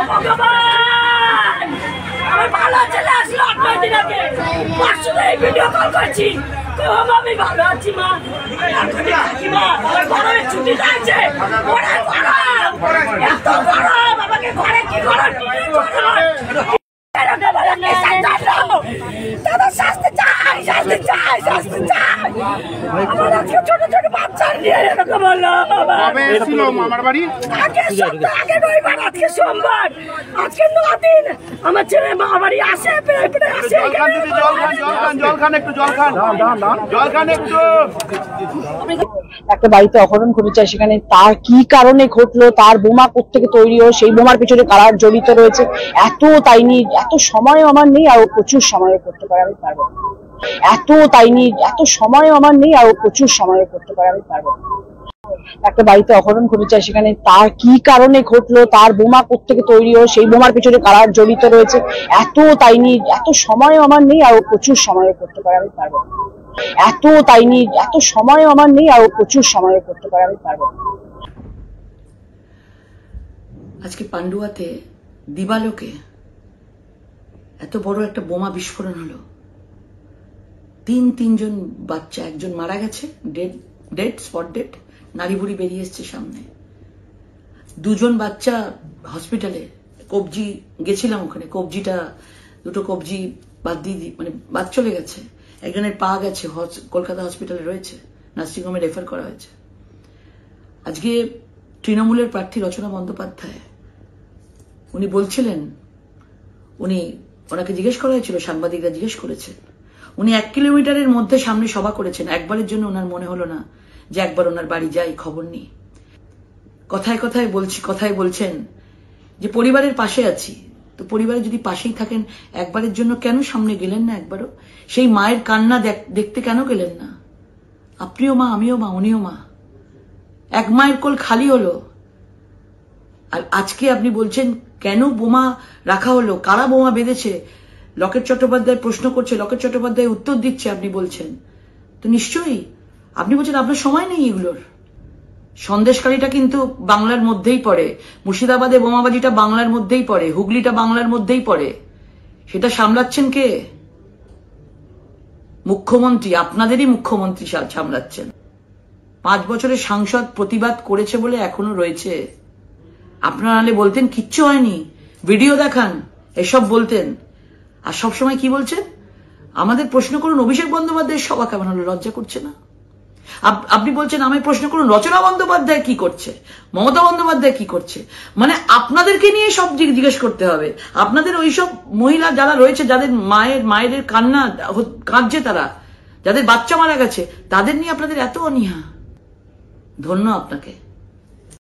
ভগবান আমার ভালো ছেলে আসলো 8-9 দিন আগে ভিডিও কল করছি আমি ভালো আছি মা গরমের ছুটি লাগছে এত গরম আমাকে ঘরে কি গরম শাস্তি চাই শাস্তি চাই শাস্তি চাই আমার আজকে ছোট ছোট বাচ্চা নিয়ে এরকম হলো আমার বাড়ি আগে রবিবার আজকে সোমবার আজকে 9 দিন আমার ছেলে মামা বাড়ি আসে আসে জল খান একটু জল খান একটু একটা বাড়িতে অপহরণ ঘটেছে, সেখানে তার কি কারণে ঘটলো, তার বোমা কোত্থেকে তৈরি হলো, সেই বোমার পিছনে কারা জড়িত রয়েছে, এত তাই নিয়ে এত সময় আমার নেই, আরো প্রচুর সময় করতে পারে আমি পারবো। এত তাই নিয়ে এত সময় আমার নেই, আরো প্রচুর সময় করতে পারে আমি পারবো। একটা বাড়িতে অপহরণ ঘটেছে, সেখানে তার কি কারণে ঘটলো, তার বোমা কোত্থেকে তৈরি হলো, সেই বোমার পিছনে কারা জড়িত রয়েছে, এত তাই নিয়ে এত সময় আমার নেই, আরো প্রচুর সময় করতে পারে আমি পারবো। এত তাই নিয়ে এত সময় আমার নেই, আরো প্রচুর সময় করতে পারে আমি পারবো। আজকে পান্ডুয়াতে দিবালোকে এত বড় একটা বোমা বিস্ফোরণ হলো, তিনজন বাচ্চা, একজন মারা গেছে, ডেড স্পট ডেড, নাড়ি ভুড়ি বেরিয়ে এসছে সামনে, 2জন বাচ্চা হসপিটালে, কবজি গেছিলাম ওখানে, কবজিটা 2টো কবজি বাদ দিয়ে মানে বাদ চলে গেছে, একজনের পা গেছে, কলকাতা হসপিটালে রয়েছে, নার্সিংহোমে রেফার করা হয়েছে। আজকে তৃণমূলের প্রার্থী রচনা বন্দ্যোপাধ্যায় উনি বলছিলেন, ওনাকে জিজ্ঞেস করা হয়েছিল, সাংবাদিকরা জিজ্ঞেস করেছেন, উনি 1 কিলোমিটারের মধ্যে সামনে সভা করেছেন, একবারের জন্য ওনার মনে হলো না যে একবার ওনার বাড়ি যাই, খবর নিই। কথায় বলছেন যে পরিবারের পাশে আছি, তো পরিবারে যদি পাশেই থাকেন একবারের জন্য কেন সামনে গেলেন না একবারও? সেই মায়ের কান্না দেখতে কেন গেলেন না? আপনিও মা, আমিও মা, উনিও মা, এক মায়ের কোল খালি হলো। আর আজকে আপনি বলছেন কেন বোমা রাখা হলো, কারা বোমা বেঁধেছে, লকেট চট্টোপাধ্যায় প্রশ্ন করছে, লকেট চট্টোপাধ্যায় উত্তর দিচ্ছে, আপনি বলছেন তো নিশ্চয়ই আপনি বলছেন আপনার সময় নেই এগুলোর। সন্দেশকারীটা কিন্তু বাংলার মধ্যেই পড়ে, মুর্শিদাবাদে বোমাবাজিটা বাংলার মধ্যেই পড়ে, হুগলিটা বাংলার মধ্যেই পড়ে, সেটা সামলাচ্ছেন কে? মুখ্যমন্ত্রী, আপনাদেরই মুখ্যমন্ত্রী সামলাচ্ছেন। 5 বছরের সাংসদ প্রতিবাদ করেছে বলে এখনো রয়েছে। আপনারা নাহলে বলতেন কিচ্ছু হয়নি, ভিডিও দেখান, এসব বলতেন। আর সবসময় কি বলছেন, আমাদের প্রশ্ন করুন অভিষেক বন্দ্যোপাধ্যায়ের সভা কেমন হলো, লজ্জা করছে না? আপনি বলছেন আমায় প্রশ্ন করুন রচনা বন্দ্যোপাধ্যায় কি করছে, মমতা বন্দ্যোপাধ্যায় কি করছে, মানে আপনাদেরকে নিয়ে সব জিজ্ঞেস করতে হবে। আপনাদের ওইসব মহিলা যারা রয়েছে, যাদের মায়ের কান্না কাঁদছে, তারা যাদের বাচ্চা মারা গেছে, তাদের নিয়ে আপনাদের এত অনীহা। ধন্য আপনাকে।